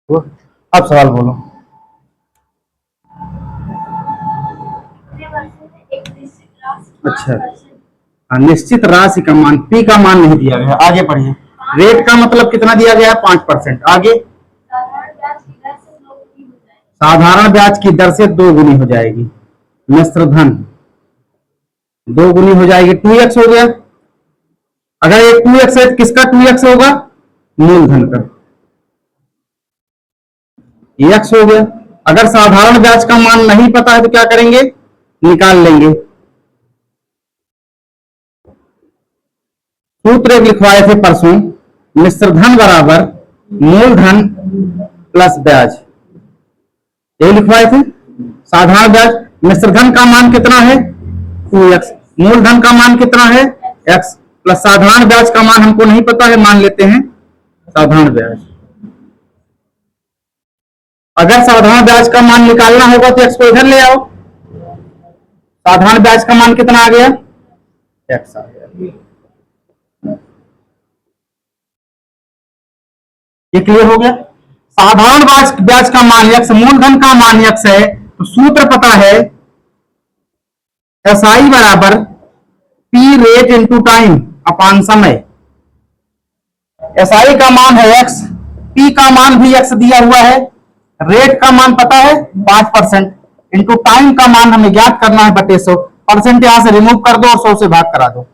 वो अब सवाल बोलो। अच्छा, निश्चित राशि का मान पी का मान नहीं दिया गया, आगे पढ़िए। रेट का मतलब कितना दिया गया है? 5%। आगे साधारण ब्याज की दर से 2 गुनी हो जाएगी। मिश्र धन 2 गुनी हो जाएगी, 2x हो गया। अगर ये 2x है, किसका 2x होगा? मूलधन का x हो गया। अगर साधारण ब्याज का मान नहीं पता है तो क्या करेंगे? निकाल लेंगे। सूत्र लिखवाए थे परसों, मिश्र धन बराबर मूलधन प्लस ब्याज, यही लिखवाए थे। साधारण ब्याज, मिश्र धन का मान कितना है? 2x। मूलधन का मान कितना है? x प्लस साधारण ब्याज का मान हमको नहीं पता है, मान लेते हैं साधारण ब्याज। अगर साधारण ब्याज का मान निकालना होगा तो x को इधर ले आओ। साधारण ब्याज का मान कितना आ गया? x आ गया। ये क्लियर हो गया। साधारण ब्याज का मान x, मूलधन का मान x है, तो सूत्र पता है SI बराबर पी रेट इंटू टाइम अपान समय। SI का मान है x, P का मान भी x दिया हुआ है, रेट का मान पता है 5%, इंटू टाइम का मान हमें ज्ञात करना है बटे 100। परसेंट यहां से रिमूव कर दो और 100 से भाग करा दो,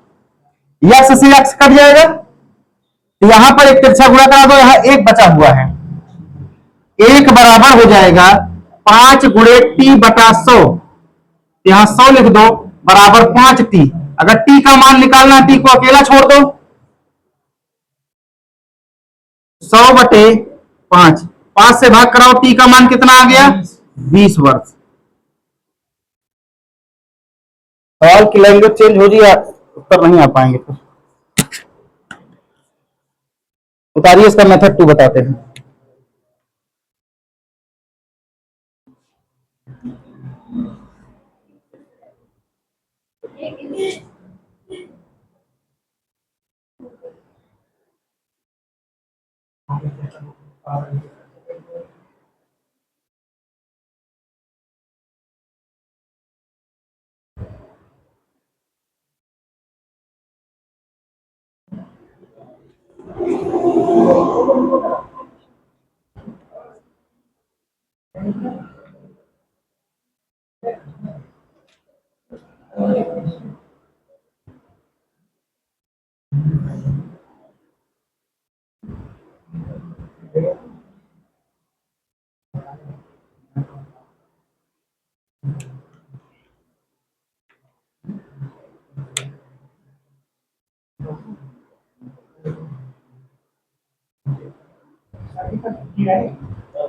x से x कट जाएगा, तो यहां पर एक तिरछा गुणा करा दो, यहां एक बचा हुआ है, एक बराबर हो जाएगा 5 गुणे टी बटा 100। यहां 100 लिख दो, बराबर 5t। अगर t का मान निकालना है, t को अकेला छोड़ दो, 100/5, 5 से भाग कराओ, टी का मान कितना आ गया? 20 वर्ष। सवाल की लैंग्वेज चेंज हो जाए, उत्तर नहीं आ पाएंगे फिर। उतारिए, इसका मेथड 2 बताते हैं।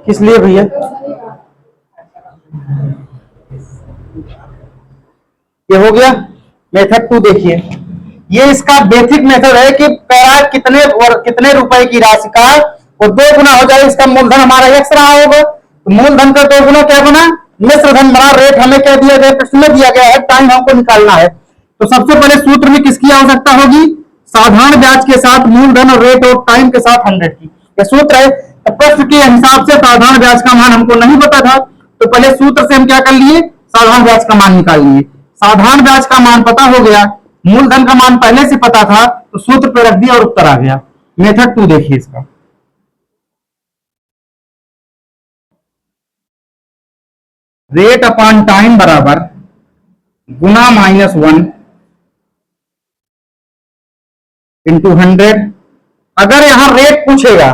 किस लिए भैया? ये हो गया मेथड 2। देखिए, ये इसका बेसिक मेथड है कि पैरा कितने और कितने रुपए की राशि का और 2 गुना हो जाए, इसका मूलधन हमारा x रहा होगा, तो मूलधन का 2 गुना क्या बना? मिश्र धन बना। रेट हमें क्या दिया गया? प्रश्न में दिया गया है, टाइम हमको निकालना है। तो सबसे पहले सूत्र में किसकी आवश्यकता होगी? साधारण ब्याज के साथ मूलधन और रेट और टाइम के साथ 100 की, यह सूत्र है। तो प्रश्न के हिसाब से साधारण ब्याज का मान हमको नहीं पता था, तो पहले सूत्र से हम क्या कर लिए? साधारण ब्याज का मान निकाल लिए। साधारण ब्याज का मान पता हो गया, मूलधन का मान पहले से पता था, तो सूत्र पे रख दिया और उत्तर आ गया। मेथड 2 देखिए इसका। रेट अपॉन टाइम बराबर गुना -1 इंटू 100। अगर यहां रेट पूछेगा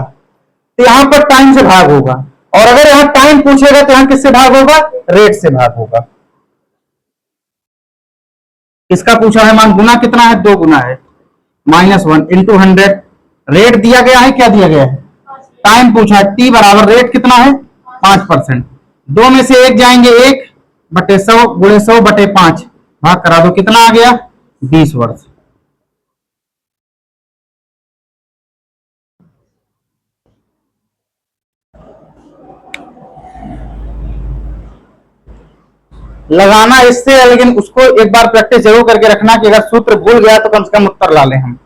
तो यहां पर टाइम से भाग होगा, और अगर यहां टाइम पूछेगा तो यहां किससे भाग होगा? रेट से भाग होगा। इसका पूछा है मान, गुना कितना है? 2 गुना है, -1 इंटू 100। रेट दिया गया है, क्या दिया गया है? टाइम पूछा है, टी बराबर रेट कितना है? 5%। 2 में से 1 जाएंगे, 1/100 गुणे 100/5 भाग करा दो, कितना आ गया? 20 वर्ष। लगाना इससे है, लेकिन उसको एक बार प्रैक्टिस जरूर करके रखना कि अगर सूत्र भूल गया तो कम से कम उत्तर ला लें हम।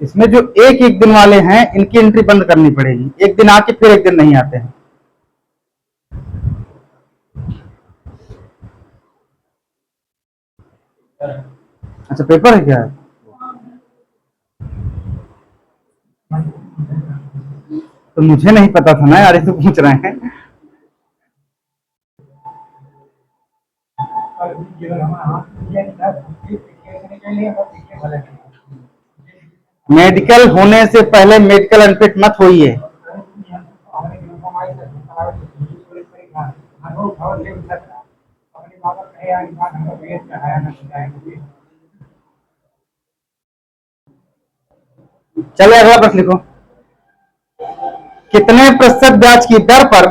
इसमें जो एक एक दिन वाले हैं इनकी एंट्री बंद करनी पड़ेगी, एक दिन आके फिर एक दिन नहीं आते हैं। अच्छा पेपर है क्या? तो मुझे नहीं पता था ना यार, ये तो पूछ रहे हैं। मेडिकल होने से पहले मेडिकल अनफिट मत होइए। चलिए अगला प्रश्न लिखो। कितने प्रतिशत ब्याज की दर पर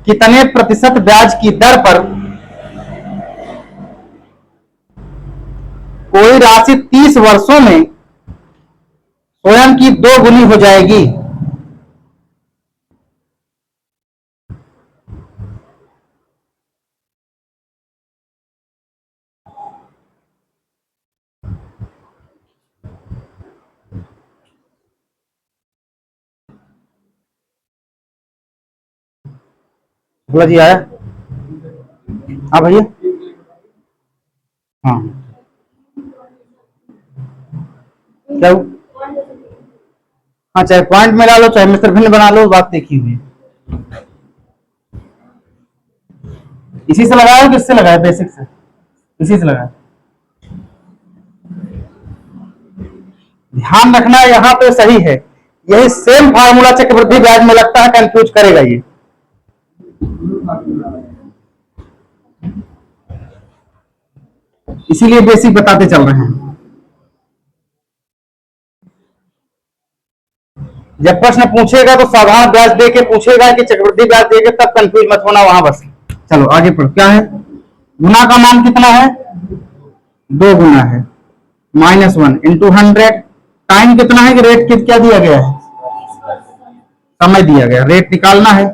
कितने प्रतिशत ब्याज की दर पर कोई राशि 30 वर्षों में स्वयं की 2 गुनी हो जाएगी? बोला जी आया। हाँ भैया। हाँ क्या? हाँ चाहे पॉइंट में ला लो चाहे मिस्र भिन्न बना लो, बात देखी हुई। इसी से लगाया कि इससे लगाया? बेसिक से, इसी से लगाया। ध्यान रखना यहाँ पे सही है, यही सेम फार्मूला चक्रवृद्धि ब्याज में लगता है, कंफ्यूज करेगा ये। इसीलिए बेसिक बताते चल रहे हैं। जब प्रश्न पूछेगा तो साधारण ब्याज दे के पूछेगा कि चक्रवृद्धि ब्याज देके, तब कंफ्यूज मत होना वहां बस। चलो आगे पढ़ो, क्या है? गुना का मान कितना है? 2 गुना है। -1 इंटू 100। टाइम कितना है कि रेट क्या दिया गया है? समय दिया गया, रेट निकालना है।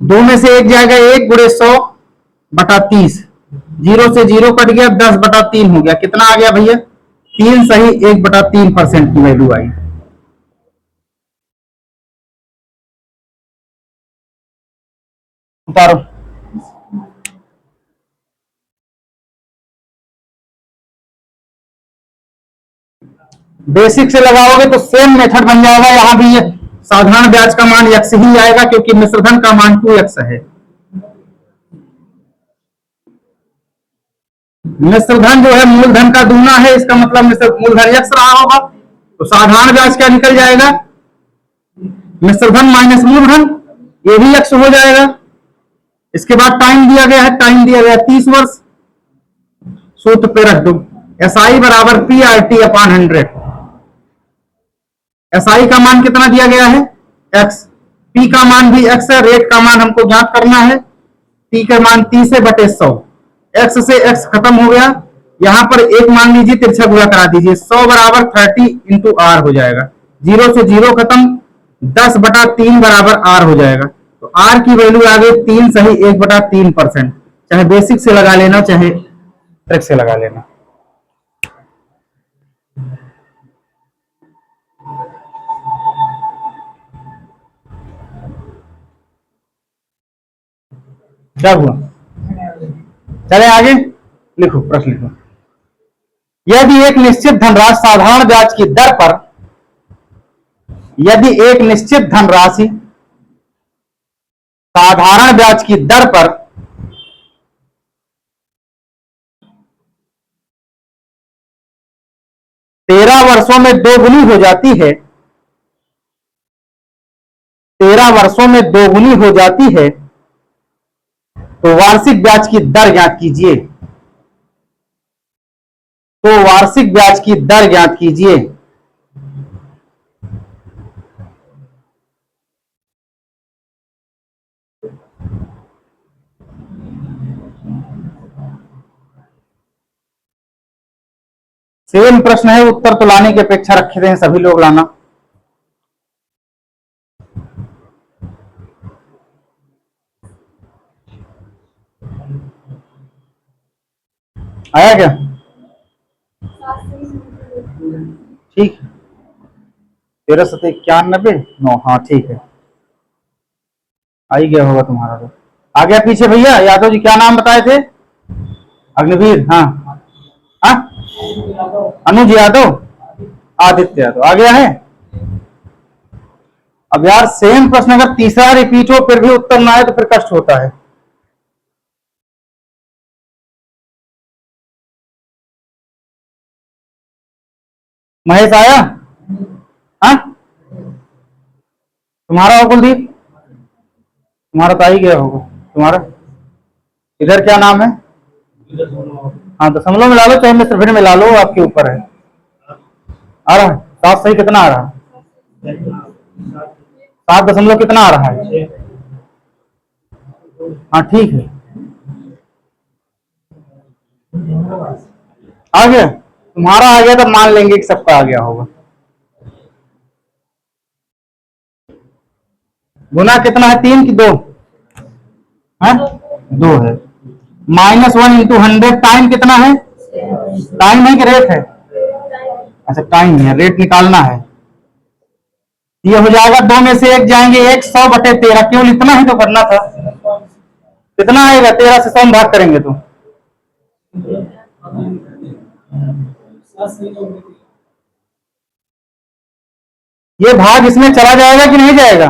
दो में से एक जाएगा, 1 गुणे 100 बटा 30। जीरो से जीरो कट गया, 10 बटा 3 हो गया। कितना आ गया भैया? 3 सही 1/3% की वैल्यू आई। उतारो। बेसिक से लगाओगे तो सेम मेथड बन जाएगा, यहां भी ये साधारण ब्याज का मान x ही आएगा क्योंकि मिश्रधन का मान 2x है। मिश्रधन जो है मूलधन का दूना है, इसका मतलब मूलधन x रहा होगा, तो साधारण ब्याज क्या निकल जाएगा? मिश्रधन माइनस मूलधन, ये भी x हो जाएगा। इसके बाद टाइम दिया गया है, टाइम दिया गया 30 वर्ष। सूत्र पे रख दो, SI बराबर PRT/100। SI का मान कितना दिया गया है? x। P का मान भी x है, रेट का मान हमको ज्ञात करना है। P का मान 30 है बटे 100। x से x खत्म हो गया, यहां पर एक मान लीजिए, तिरछा गुणा करा दीजिए। 100 बराबर 30 इंटू आर हो जाएगा। जीरो से जीरो खत्म, 10 बटा 3 बराबर आर हो जाएगा। तो आर की वैल्यू आ गई 3 सही 1/3%। चाहे बेसिक से लगा लेना चाहे ट्रिक से लगा लेना। क्या हुआ? चले आगे लिखो, प्रश्न लिखो। यदि एक निश्चित धनराशि साधारण ब्याज की दर पर यदि एक निश्चित धनराशि साधारण ब्याज की दर पर 13 वर्षों में 2 गुनी हो जाती है, 13 वर्षों में 2 गुनी हो जाती है, तो वार्षिक ब्याज की दर ज्ञात कीजिए। तो वार्षिक ब्याज की दर ज्ञात कीजिए। सेम प्रश्न है, उत्तर तो लाने की अपेक्षा रखे हैं सभी लोग लाना। आया क्या? ठीक है, 1391 9, हाँ ठीक है, आ ही गया होगा तुम्हारा तो। आ गया पीछे भैया। यादव जी क्या नाम बताए थे? अग्निवीर, हाँ हाँ, अनुज यादव, आदित्य यादव, आ गया है। अब यार सेम प्रश्न अगर तीसरा रिपीट हो फिर भी उत्तर ना आए तो फिर कष्ट होता है। महेश आया? हाँ, तुम्हारा हो कुलदीप? तुम्हारा तो आ ही गया होगा। तुम्हारा इधर क्या नाम है? हाँ, दशमलव मिला लो चाहे मिश्र भिन्न मिला लो, आपके ऊपर है। आ रहा है सात सही कितना आ रहा है? 7 दशमलव कितना आ रहा है? हाँ ठीक है, आ गया। तुम्हारा आ गया तो मान लेंगे कि सबका आ गया होगा। गुना कितना है, 3 की 2 है? 2 है। -1 × 100 टाइम कितना है? टाइम है कि रेट है? अच्छा टाइम है, रेट निकालना है। ये हो जाएगा, 2 में से 1 जाएंगे, 100/13, केवल इतना ही तो करना था। कितना आएगा? 13 से 100 भाग करेंगे तो ये भाग इसमें चला जाएगा कि नहीं जाएगा?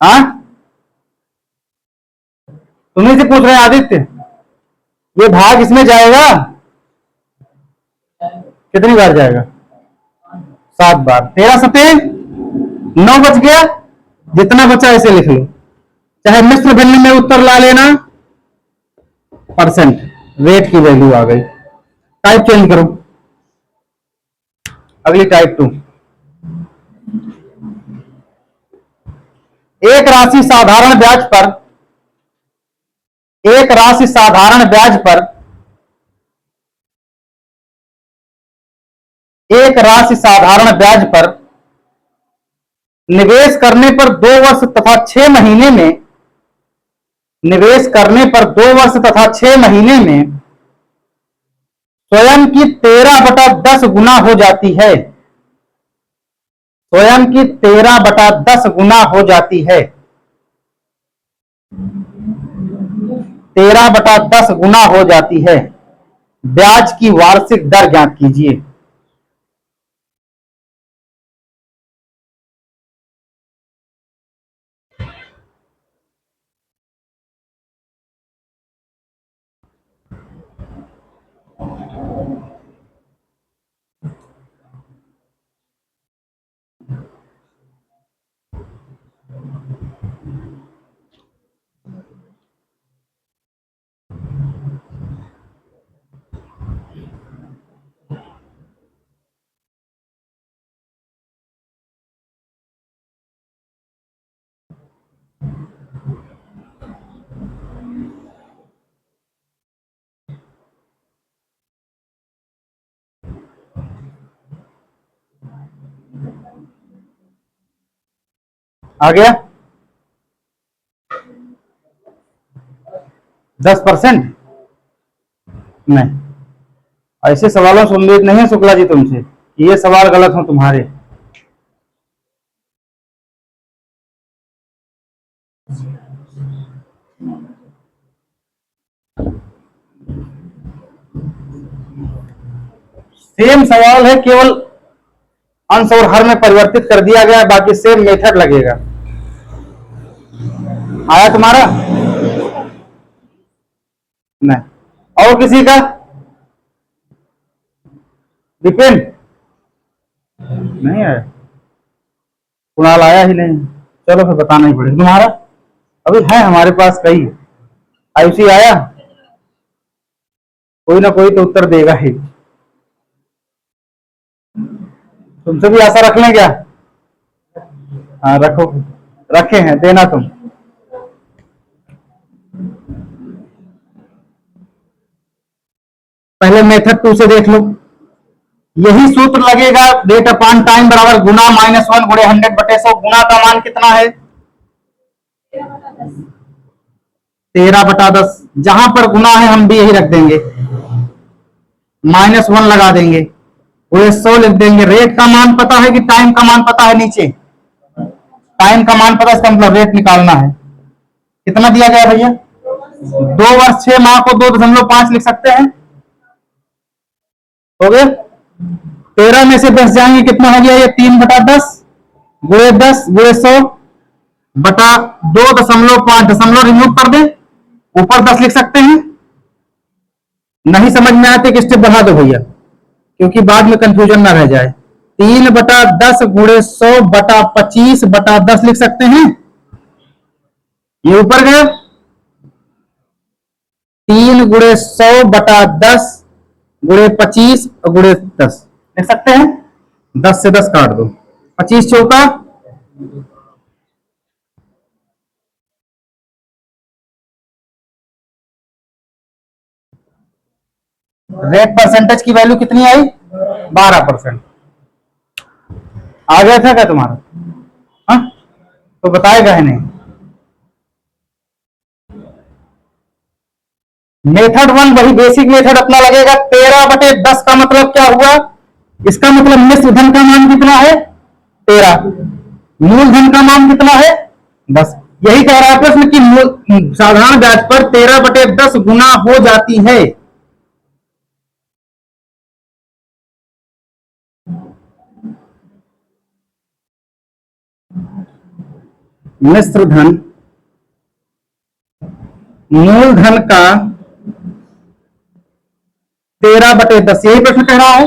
हाँ, तुम्हें से पूछ रहे हैं आदित्य, ये भाग इसमें जाएगा? कितनी बार जाएगा? 7 बार। 13×7 9 बच गया। जितना बचा इसे लिख लो, चाहे मिश्र भिन्न में उत्तर ला लेना। परसेंट, रेट की वैल्यू आ गई। टाइप चेंज करो, अगली टाइप 2। एक राशि साधारण ब्याज पर, एक राशि साधारण ब्याज पर, एक राशि साधारण ब्याज पर निवेश करने पर 2 वर्ष तथा 6 महीने में, निवेश करने पर 2 वर्ष तथा 6 महीने में स्वयं की 13/10 गुना हो जाती है। स्वयं की 13/10 गुना हो जाती है। 13/10 गुना हो जाती है। ब्याज की वार्षिक दर ज्ञात कीजिए। आ गया? 10%? नहीं, ऐसे सवालों से उम्मीद नहीं है शुक्ला जी तुमसे कि ये सवाल गलत हो तुम्हारे। सेम सवाल है, केवल अंश और हर में परिवर्तित कर दिया गया है, बाकी सेम मेथड लगेगा। आया तुम्हारा? नहीं। और किसी का? विपिन नहीं आया? कुणाल आया ही नहीं? चलो फिर बताना ही पड़ेगा। तुम्हारा अभी है हमारे पास कई। आयुषी आया? कोई ना कोई तो उत्तर देगा ही। तुमसे भी आशा रख लें क्या? हाँ रखो, रखे हैं, देना तुम। पहले मेथड 2 से देख लो। यही सूत्र लगेगा, रेट अपॉन टाइम बराबर गुना -1 × 100/100। गुना का मान कितना है? 13/10। जहां पर गुना है हम भी यही रख देंगे। -1 लगा देंगे, पूरे 100 लिख देंगे। रेट का मान पता है कि टाइम का मान पता है? नीचे टाइम का मान पता है, इसका मतलब रेट निकालना है। कितना दिया गया भैया? 2 वर्ष 6 माह को 2.5 लिख सकते हैं। हो गया। 13 में से 10 जाएंगे, कितना हो गया ये? 3/10 गुणे 10 गुणे 100 बटा 2.5 दशमलव रिमूव कर दे, ऊपर 10 लिख सकते हैं। नहीं समझ में आते कि स्टेप बढ़ा दो भैया, क्योंकि बाद में कंफ्यूजन ना रह जाए। 3/10 गुणे 100 बटा 25 बटा 10 लिख सकते हैं। ये ऊपर गए 3 गुणे 100 बटा 10 गुणे 25 और गुणे 10 लिख सकते हैं। 10 से 10 काट दो, 25 चौका रेट परसेंटेज की वैल्यू कितनी आई? 12%। आ गया था क्या तुम्हारा? हाँ तो बताएगा है नहीं। मेथड 1 वही बेसिक मेथड अपना लगेगा। 13/10 का मतलब क्या हुआ? इसका मतलब मिश्र धन का मान कितना है? 13। मूलधन का मान कितना है? 10। यही कह रहा है प्रश्न कि साधारण ब्याज पर 13/10 गुना हो जाती है। मिश्र धन मूलधन का 13/10, यही प्रश्न कह रहा है।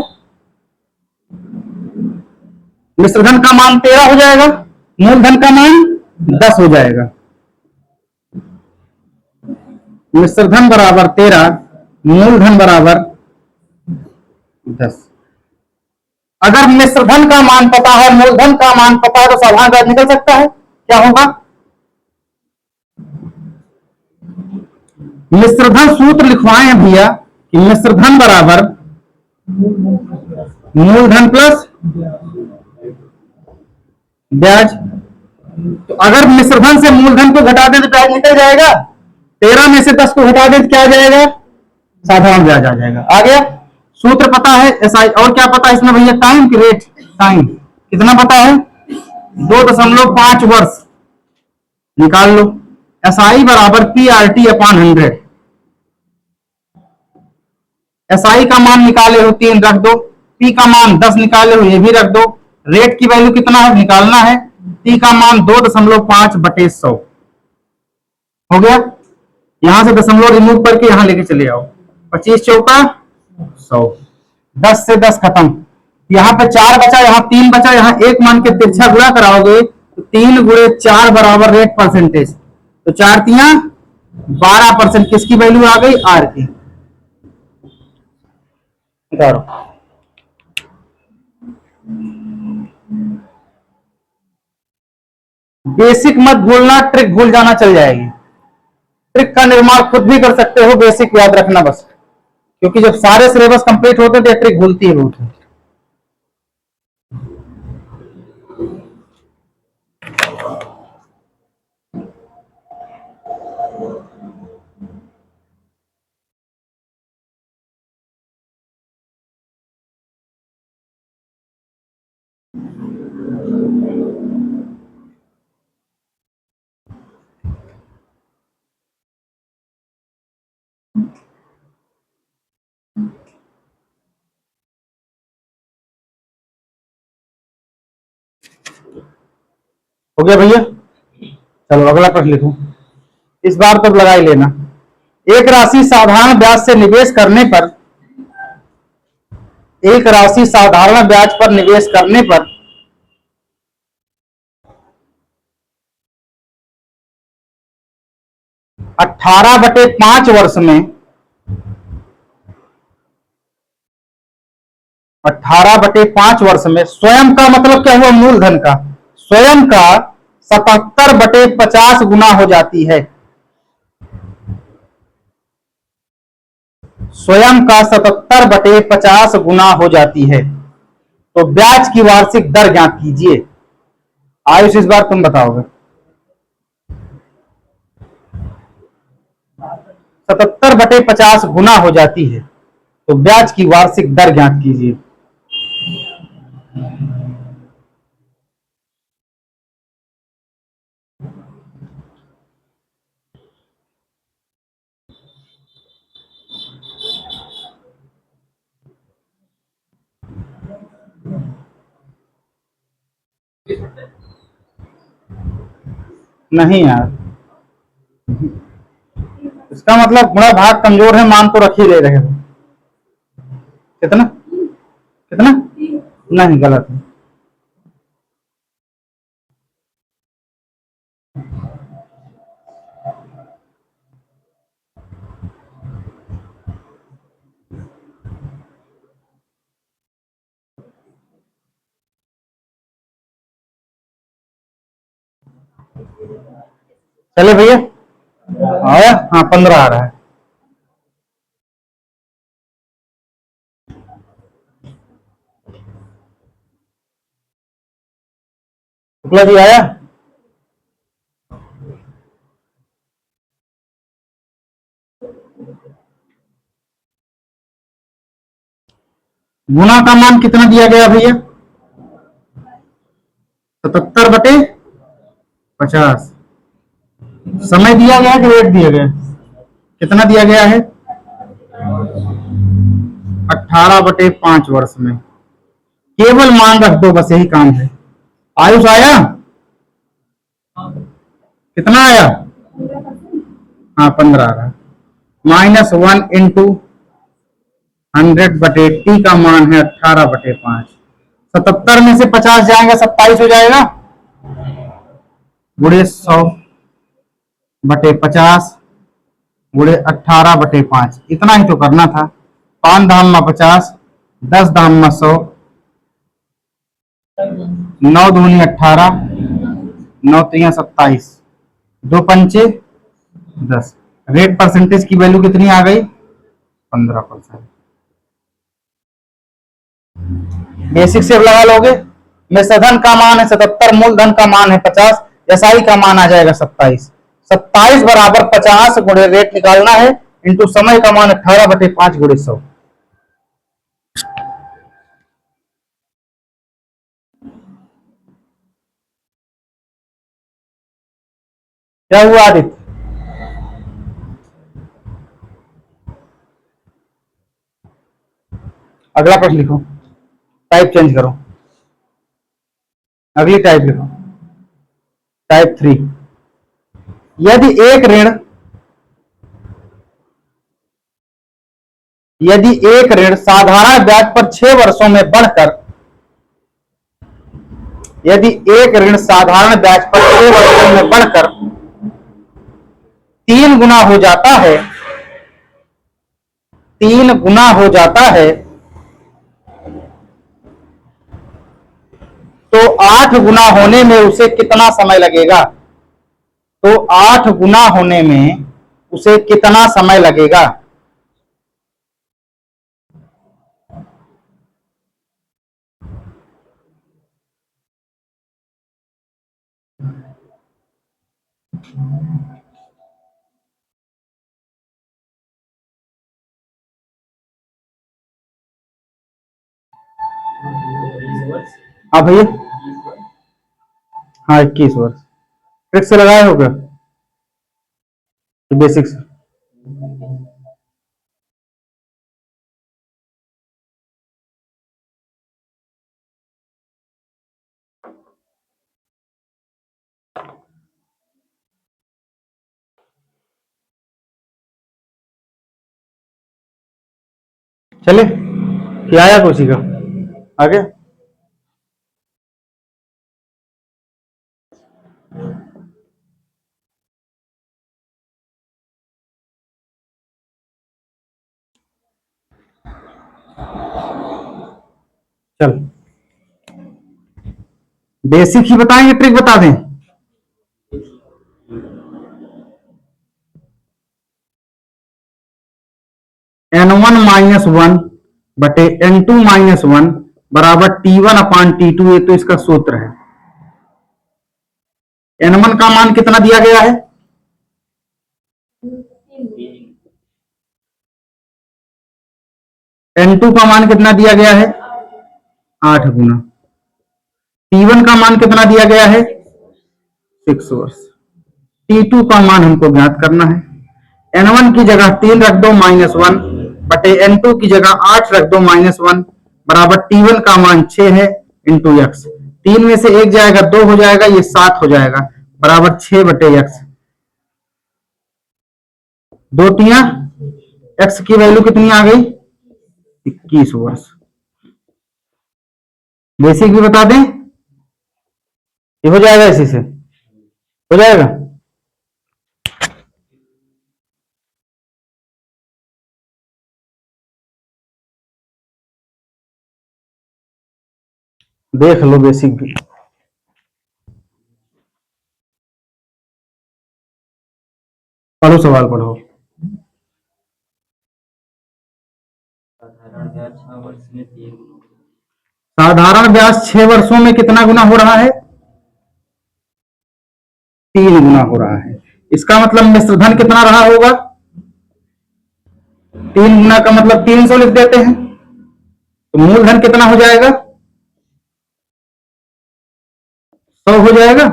मिश्रधन का मान 13 हो जाएगा, मूलधन का मान 10 हो जाएगा। मिश्रधन बराबर 13, मूलधन बराबर 10। अगर मिश्रधन का मान पता है, मूलधन का मान पता है, तो साधारण ब्याज निकल सकता है। क्या होगा? मिश्रधन सूत्र लिखवाए हैं भैया कि मिश्रधन बराबर मूलधन प्लस ब्याज। तो अगर मिश्रधन से मूलधन को घटा दें तो ब्याज निकल जाएगा। 13 में से 10 को घटा दें तो क्या आ जाएगा? साधारण ब्याज आ जाएगा। आ गया। सूत्र पता है एसआई, और क्या पता है इसमें भैया? टाइम की रेट, टाइम कितना पता है? 2.5 वर्ष निकाल लो। एसआई बराबर पीआरटी अपॉन 100। एसआई का मान निकाले हो 3 रख दो, पी का मान 10 निकाले हो ये भी रख दो। रेट की वैल्यू कितना है निकालना है। पी का मान 2.5/100 हो गया। यहां से दशमलव रिमूव करके यहां लेके चले आओ। 25 चौका 100, 10 से 10 खत्म। यहाँ पे 4 बचा, यहाँ 3 बचा, यहाँ 1 मान के तिरछा गुणा कराओगे तो 3 गुणे 4 बराबर रेट परसेंटेज, तो 4 तिया 12%। किसकी वैल्यू आ गई? आर की। बेसिक मत भूलना, ट्रिक भूल जाना चल जाएगी। ट्रिक का निर्माण खुद भी कर सकते हो, बेसिक याद रखना बस, क्योंकि जब सारे सिलेबस कंप्लीट होते हैं तो ट्रिक भूलती है बहुत। हो गया भैया? चलो अगला प्रश्न लिखो। इस बार तो लगा ही लेना। एक राशि साधारण ब्याज से निवेश करने पर, एक राशि साधारण ब्याज पर निवेश करने पर 18/5 वर्ष में 18/5 वर्ष में स्वयं का मतलब क्या हुआ? मूलधन का। स्वयं का 77/50 गुना हो जाती है। स्वयं का 77/50 गुना हो जाती है। तो ब्याज की वार्षिक दर ज्ञात कीजिए। आयुष इस बार तुम बताओगे। 77/50 गुना हो जाती है। तो ब्याज की वार्षिक दर ज्ञात कीजिए। नहीं यार, इसका मतलब गुणा भाग कमजोर है, मान तो रख ही ले रहे हो। कितना कितना? नहीं, गलत है। चले भैया, आया? हाँ, 15 आ रहा है। शुक्ला जी आया? गुना का मान कितना दिया गया भैया? 77/50। समय दिया गया कि रेट दिया गया? कितना दिया गया है? 18/5 वर्ष में। केवल मान रख दो, बस यही काम है। आयुष आया? कितना आया? हाँ, 15 आ रहा। -1 इंटू 100/T का मान है 18/5। 77 में से 50 जाएगा, 27 हो जाएगा। गुणे 100/50 गुणे 18/5, इतना ही तो करना था। 5 धाम में 50, 10 धाम में 100, 9 दूनी 18, 9 3 27, 2 पंचे 10। रेट परसेंटेज की वैल्यू कितनी आ गई? 15%। बेसिक से लगा लोगे। में सधन का मान है 77, मूलधन का मान है 50, एसआई का मान आ जाएगा 27। 27 बराबर 50 गुणे रेट निकालना है, इंटू समय का मान 18/5 गुणे 100। क्या हुआ आदित्य? अगला प्रश्न लिखो, टाइप चेंज करो, अगली टाइप लिखो, टाइप 3। यदि एक ऋण यदि एक ऋण साधारण ब्याज पर 6 वर्षों में बढ़कर यदि एक ऋण साधारण ब्याज पर 6 वर्षों में बढ़कर 3 गुना हो जाता है 3 गुना हो जाता है, तो 8 गुना होने में उसे कितना समय लगेगा? तो 8 गुना होने में उसे कितना समय लगेगा? हाँ भैया, हाँ 21 वर्ष। ट्रिक से लगाए हो क्या? बेसिक से। चले, क्या आया कोसी का? आगे चल, बेसिक ही बताएंगे, ट्रिक बता दें? n1-1/n2-1 बराबर T1/T2, ये तो इसका सूत्र है। n1 का मान कितना दिया गया है? N2 का मान कितना दिया गया है? 8 गुना। T1 का मान कितना दिया गया है? 6 वर्ष। T2 का मान हमको ज्ञात करना है। N1 की जगह 3 रख दो -1 बटे N2 की जगह 8 रख दो -1 बराबर T1 का मान 6 है इंटू एक्स। 3 में से 1 जाएगा 2 हो जाएगा, ये 7 हो जाएगा बराबर 6 बटे एक्स। 2 तियां एक्स की वैल्यू कितनी आ गई? 21 वर्ष। बेसिक भी बता दें, ये हो जाएगा, इसी से हो जाएगा। देख लो बेसिक भी। पढ़ो, सवाल पढ़ो। साधारण ब्याज 6 वर्षों में कितना गुना हो रहा है? 3 गुना हो रहा है। इसका मतलब मिश्रधन कितना रहा होगा? 3 गुना का मतलब 300 लिख देते हैं, तो मूलधन कितना हो जाएगा? 100 हो जाएगा।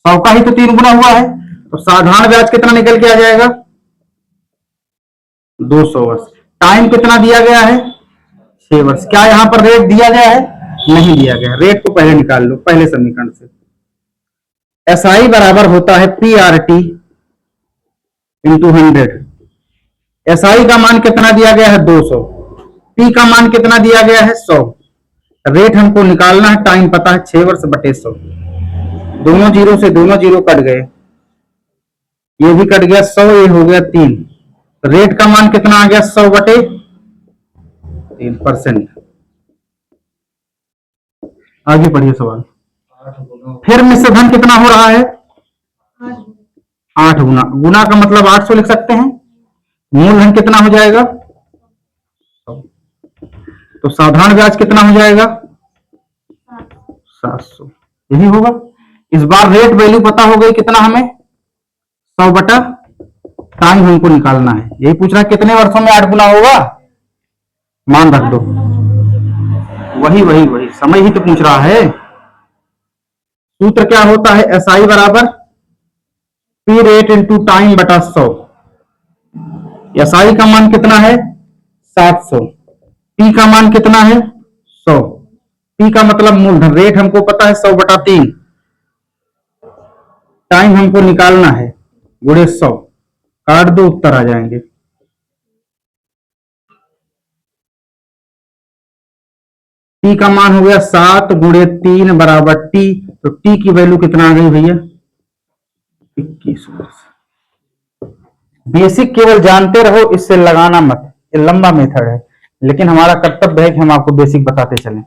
100 का ही तो 3 गुना हुआ है, तो साधारण ब्याज कितना निकल के आ जाएगा? 200 वर्ष। टाइम कितना दिया गया है? 6 वर्ष। क्या यहां पर रेट दिया गया है? नहीं दिया गया। रेट को पहले निकाल लो, पहले समीकरण से। SI बराबर होता है PRT इंटू 100। SI का मान कितना दिया गया है? 200। P का मान कितना दिया गया है? 100। रेट हमको निकालना है, टाइम पता है 6 वर्ष बटे 100। दोनों जीरो से दोनों जीरो कट गए, ये भी कट गया, 100 ये हो गया 3। रेट का मान कितना आ गया? 100 बटे 3%। आगे पढ़िए सवाल। फिर मिश्रधन कितना हो रहा है? 8 गुना। गुना का मतलब 800 लिख सकते हैं। मूलधन कितना हो जाएगा? तो साधारण ब्याज कितना हो जाएगा? 700। यही होगा। इस बार रेट वैल्यू पता हो गई कितना हमें? 100 बटा टाइम हमको निकालना है। यही पूछ रहा है कितने वर्षों में 8 गुना होगा, मान रख दो। वही वही वही समय ही तो पूछ रहा है। सूत्र क्या होता है? SI बराबर पी रेट इंटू टाइम बटा 100। SI का मान कितना है? 700। P का मान कितना है? 100। P का मतलब मूलधन। रेट हमको पता है 100 बटा 3। टाइम हमको निकालना है, गुणे 100। काट दो, उत्तर आ जाएंगे। T का मान हो गया 7 गुणे 3 बराबर T। तो T की वैल्यू कितना आ गई भैया? 21 वर्ष। बेसिक केवल जानते रहो, इससे लगाना मत। ये लंबा मेथड है, लेकिन हमारा कर्तव्य है कि हम आपको बेसिक बताते चलें।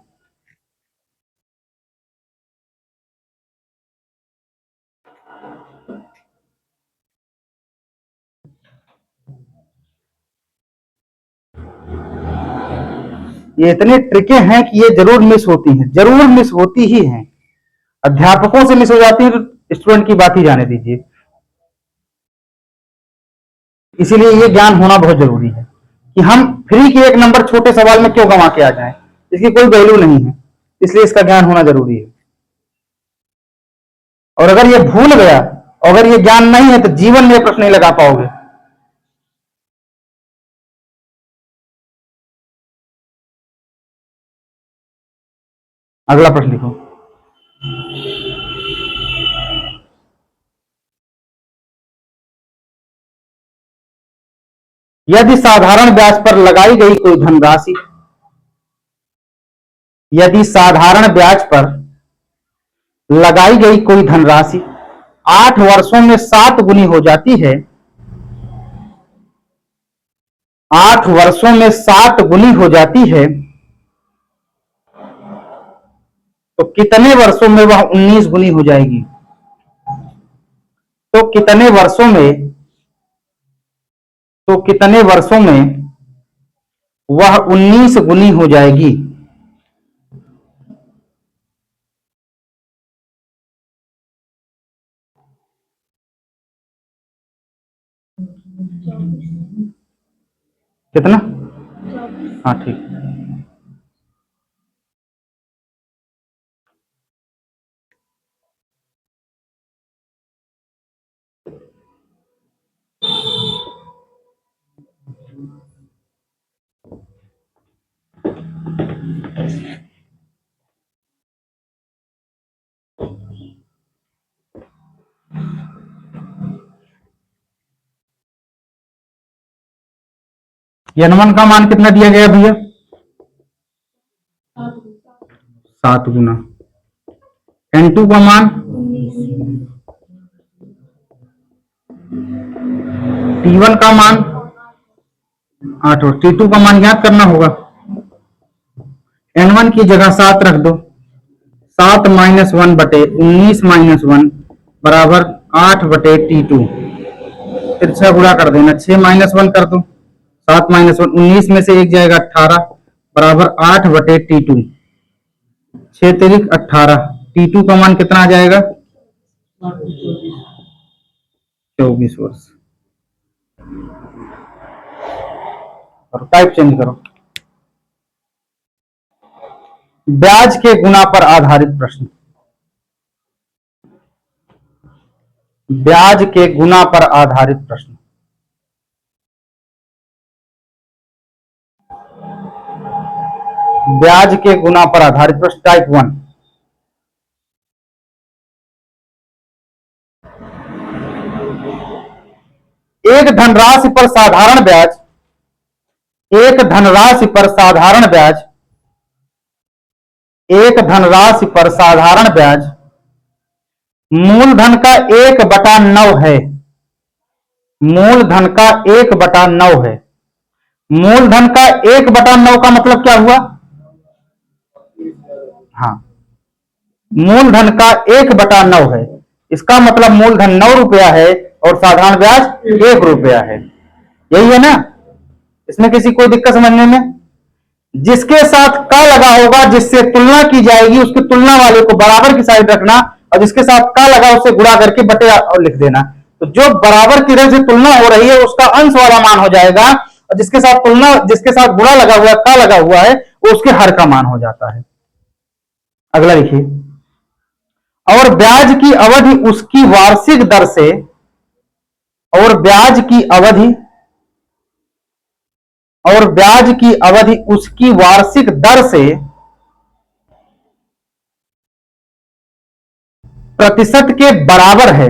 ये इतने ट्रिके हैं कि ये जरूर मिस होती हैं, जरूर मिस होती ही हैं। अध्यापकों से मिस हो जाती है तो स्टूडेंट की बात ही जाने दीजिए। इसीलिए ये ज्ञान होना बहुत जरूरी है कि हम फ्री के 1 नंबर छोटे सवाल में क्यों गंवा के आ जाएं। इसकी कोई वैल्यू नहीं है, इसलिए इसका ज्ञान होना जरूरी है। और अगर ये भूल गया, अगर ये ज्ञान नहीं है, तो जीवन में प्रश्न नहीं लगा पाओगे। अगला प्रश्न लिखो। यदि साधारण ब्याज पर लगाई गई कोई धनराशि, यदि साधारण ब्याज पर लगाई गई कोई धनराशि 8 वर्षों में 7 गुनी हो जाती है, 8 वर्षों में 7 गुनी हो जाती है, तो कितने वर्षों में वह 19 गुनी हो जाएगी? तो कितने वर्षों में, तो कितने वर्षों में वह 19 गुनी हो जाएगी? कितना? हाँ ठीक। n1 का मान कितना दिया गया भैया? 7 गुना। n2 का मान t1 का मान 8 और t2 का मान ज्ञात करना होगा। n1 की जगह 7 रख दो। 7 माइनस 1 बटे 19 माइनस 1 बराबर 8 बटे t2। फिर 6 गुणा कर देना। 6 माइनस 1 कर दो। 7 माइनस 1 19 में से 1 जाएगा 18 बराबर 8 बटे t2। 6 तिरिक 18। t2 का मान कितना आ जाएगा? 24 वर्ष। और टाइप चेंज करो। ब्याज के गुना पर आधारित प्रश्न। ब्याज के गुना पर आधारित प्रश्न। ब्याज के गुना पर आधारित प्रश्न टाइप 1। एक धनराशि पर साधारण ब्याज, एक धनराशि पर साधारण ब्याज, एक धनराशि पर साधारण ब्याज मूलधन का 1/9 है। मूलधन का 1/9 है। मूलधन का 1/9 का मतलब क्या हुआ? हाँ, मूलधन का 1/9 है। इसका मतलब मूलधन 9 रुपया है और साधारण ब्याज 1 रुपया है। यही है ना? इसमें किसी कोई दिक्कत समझने में? जिसके साथ का लगा होगा, जिससे तुलना की जाएगी, उसकी तुलना वाले को बराबर की साइड रखना और जिसके साथ का लगा उससे गुणा करके बटे और लिख देना। तो जो बराबर की तरह से तुलना हो रही है उसका अंश वाला मान हो जाएगा और जिसके साथ गुणा लगा हुआ है, का लगा हुआ है, वो उसके हर का मान हो जाता है। अगला लिखिए। और ब्याज की अवधि उसकी वार्षिक दर से, और ब्याज की अवधि उसकी वार्षिक दर से प्रतिशत के बराबर है।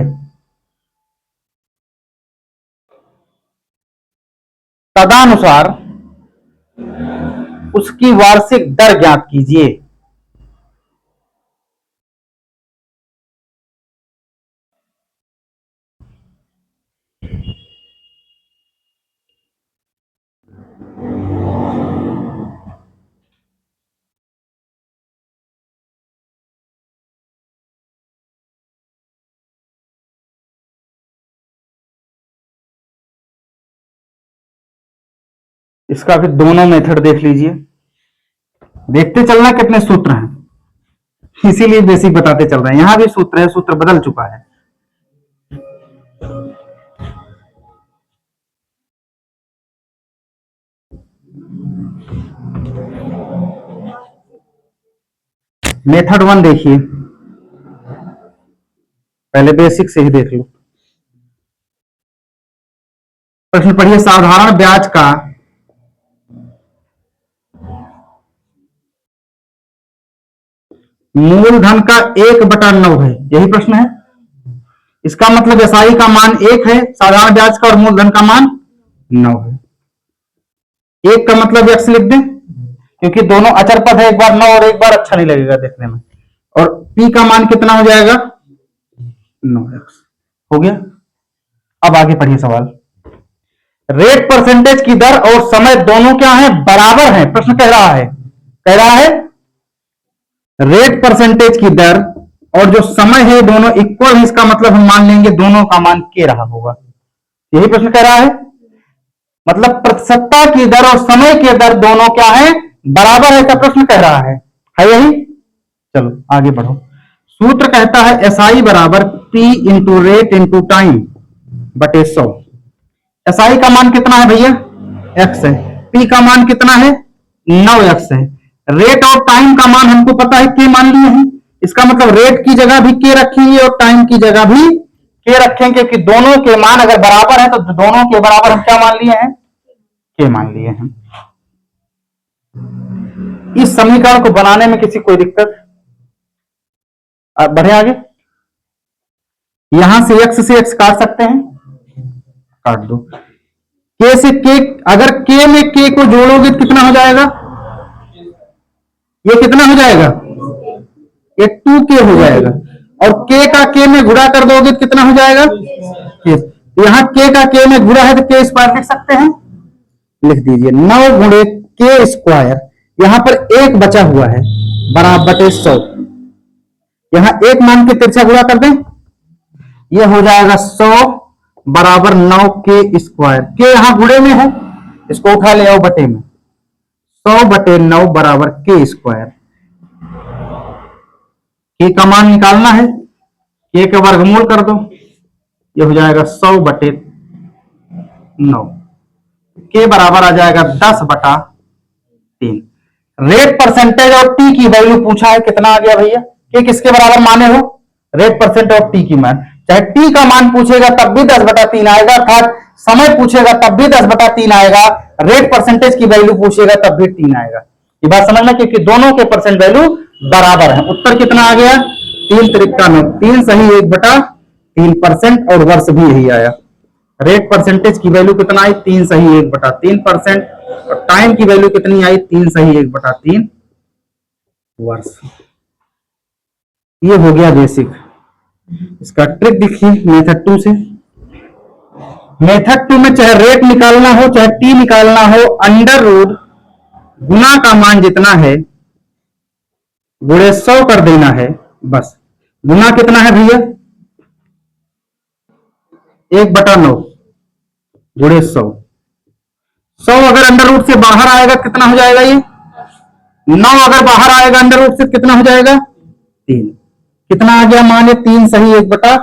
तदनुसार उसकी वार्षिक दर ज्ञात कीजिए। इसका फिर दोनों मेथड देख लीजिए। देखते चलना कितने सूत्र हैं, इसीलिए बेसिक बताते चल रहे हैं। यहां भी सूत्र है, सूत्र बदल चुका है। मेथड 1 देखिए, पहले बेसिक से ही देख लो। प्रश्न पढ़िए। साधारण ब्याज का मूलधन का 1/9 है, यही प्रश्न है। इसका मतलब एसआई का मान 1 है साधारण ब्याज का और मूलधन का मान 9 है। 1 का मतलब x लिख दें क्योंकि दोनों अचर पद है, एक बार 9 और एक बार अच्छा नहीं लगेगा देखने में। और p का मान कितना हो जाएगा? 9x। हो गया। अब आगे पढ़िए सवाल। रेट परसेंटेज की दर और समय दोनों क्या है? बराबर है। प्रश्न कह रहा है रेट परसेंटेज की दर और जो समय है दोनों इक्वल है। इसका मतलब हम मान लेंगे दोनों का मान के रहा होगा। यही प्रश्न कह रहा है। मतलब प्रतिशतता की दर और समय की दर दोनों क्या है? बराबर है, ऐसा प्रश्न कह रहा है यही। चलो आगे बढ़ो। सूत्र कहता है एसआई बराबर P into rate into time बटे 100। एसआई का मान कितना है भैया? एक्स है। p का मान कितना है 9x है। रेट और टाइम का मान हमको पता है k मान लिए हैं, इसका मतलब रेट की जगह भी k रखेंगे और टाइम की जगह भी k रखेंगे कि दोनों के मान अगर बराबर है तो दोनों के बराबर हम क्या मान लिए हैं k मान लिए हैं। इस समीकरण को बनाने में किसी कोई दिक्कत? बढ़े आगे। यहां से x काट सकते हैं, काट दो। k से k, अगर k में k को जोड़ोगे तो कितना हो जाएगा, ये कितना हो जाएगा, ये 2k हो जाएगा। और k का k में गुणा कर दोगे तो कितना हो जाएगा k। यहां k का k में गुणा है तो k स्क्वायर लिख सकते हैं, लिख दीजिए 9 गुणे k स्क्वायर। यहां पर एक बचा हुआ है बराबर 100, यहां एक मान के तिरछा गुणा कर दें, ये हो जाएगा 100 बराबर 9 के स्क्वायर। के यहां गुणे में है, इसको उठा ले आओ बटे में, 100 बटे 9 बराबर के स्क्वायर। के का मान निकालना है, के का वर्गमूल कर दो, ये हो जाएगा 100 बटे 9, के बराबर आ जाएगा 10 बटा 3। रेट परसेंटेज और टी की वैल्यू पूछा है, कितना आ गया भैया, के किसके बराबर माने हो, रेट परसेंट और टी की मान। चाहे टी का मान पूछेगा तब भी 10 बटा 3 आएगा, अर्थात समय पूछेगा तब भी 10 बटा 3 आएगा, रेट परसेंटेज की वैल्यू पूछेगा तब भी 3 आएगा। ये बात समझना, क्योंकि दोनों के परसेंट वैल्यू बराबर है। उत्तर कितना आ गया 3 तिरिक्का 9, 3 सही 1 बटा 3% और वर्ष भी यही आया। रेट परसेंटेज की वैल्यू कितना आई 3 सही 1 बटा 3%, और टाइम की वैल्यू कितनी आई 3 सही 1 बटा 3 वर्ष। ये हो गया बेसिक। इसका ट्रिक देखिए मेथड 2 से। मेथड 2 में चाहे रेट निकालना हो चाहे टी निकालना हो, अंडर रूट गुना का मान जितना है गुणे 100 कर देना है, बस। गुना कितना है भैया 1/9 गुणे 100। 100 अगर अंडर रूट से बाहर आएगा कितना हो जाएगा, ये 9 अगर बाहर आएगा अंडर रूट से कितना हो जाएगा 3। कितना आ गया मान है 3 सही 1 बटा,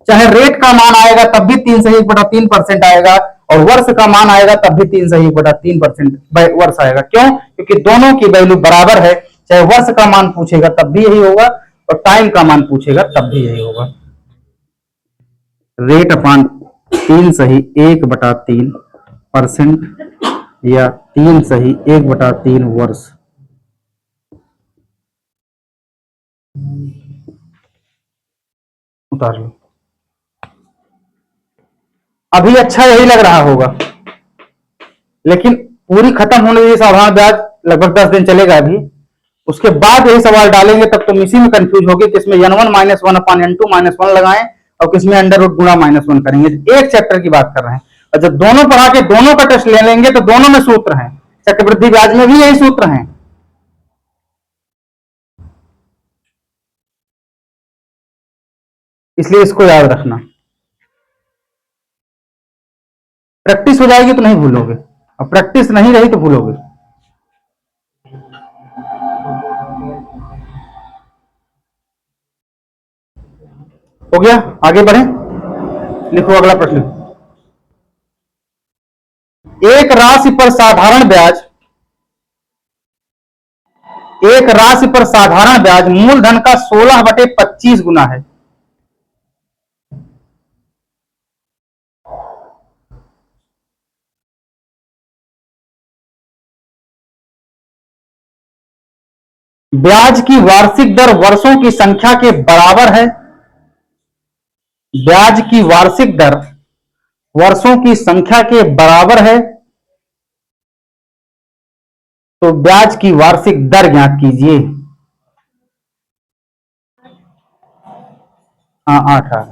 चाहे रेट का मान आएगा तब भी 3 सही 1 बटा 3% आएगा, और वर्ष का मान आएगा तब भी 3 सही 1 बटा 3% वर्ष आएगा। क्यों, क्योंकि दोनों की वैल्यू बराबर है, चाहे वर्ष का मान पूछेगा तब भी यही होगा और टाइम का मान पूछेगा तब भी यही होगा। रेट अपान 3 सही 1/3% या 3 सही 1/3 वर्ष। उतार लो। अभी अच्छा यही लग रहा होगा, लेकिन पूरी खत्म होने की साधारण ब्याज लगभग 10 दिन चलेगा अभी, उसके बाद यही सवाल डालेंगे तब तुम इसी में कंफ्यूज होगे कि इसमें n1 माइनस 1 अपान n2 माइनस 1 लगाएं और किसमें अंडर रूट गुणा -1 करेंगे। एक चैप्टर की बात कर रहे हैं, और जब दोनों पढ़ा के दोनों का टेस्ट ले लेंगे तो दोनों में सूत्र हैं, चक्रवृद्धि ब्याज में भी यही सूत्र हैं। इसलिए इसको याद रखना, प्रैक्टिस हो जाएगी तो नहीं भूलोगे, और प्रैक्टिस नहीं रही तो भूलोगे। हो गया, आगे बढ़े। लिखो अगला प्रश्न। एक राशि पर साधारण ब्याज, एक राशि पर साधारण ब्याज मूलधन का 16/25 गुना है। ब्याज की वार्षिक दर वर्षों की संख्या के बराबर है। ब्याज की वार्षिक दर वर्षों की संख्या के बराबर है, तो ब्याज की वार्षिक दर ज्ञात कीजिए। हाँ 8 आ।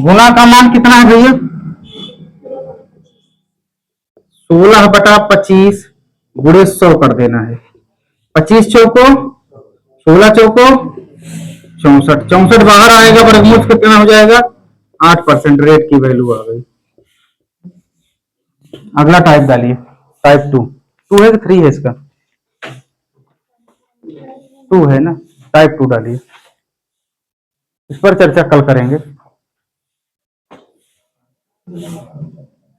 गुना का मान कितना है भैया? 16/25 गुणे 100 कर देना है। 25 चौको 16 चौको 64, 64 बाहर आएगा, वर्गमूल कितना हो जाएगा? 8%। रेट की वैल्यू आ गई। अगला टाइप डालिए, टाइप 2 है कि 3 है इसका? 2 है ना, टाइप 2 डालिए। इस पर चर्चा कल करेंगे।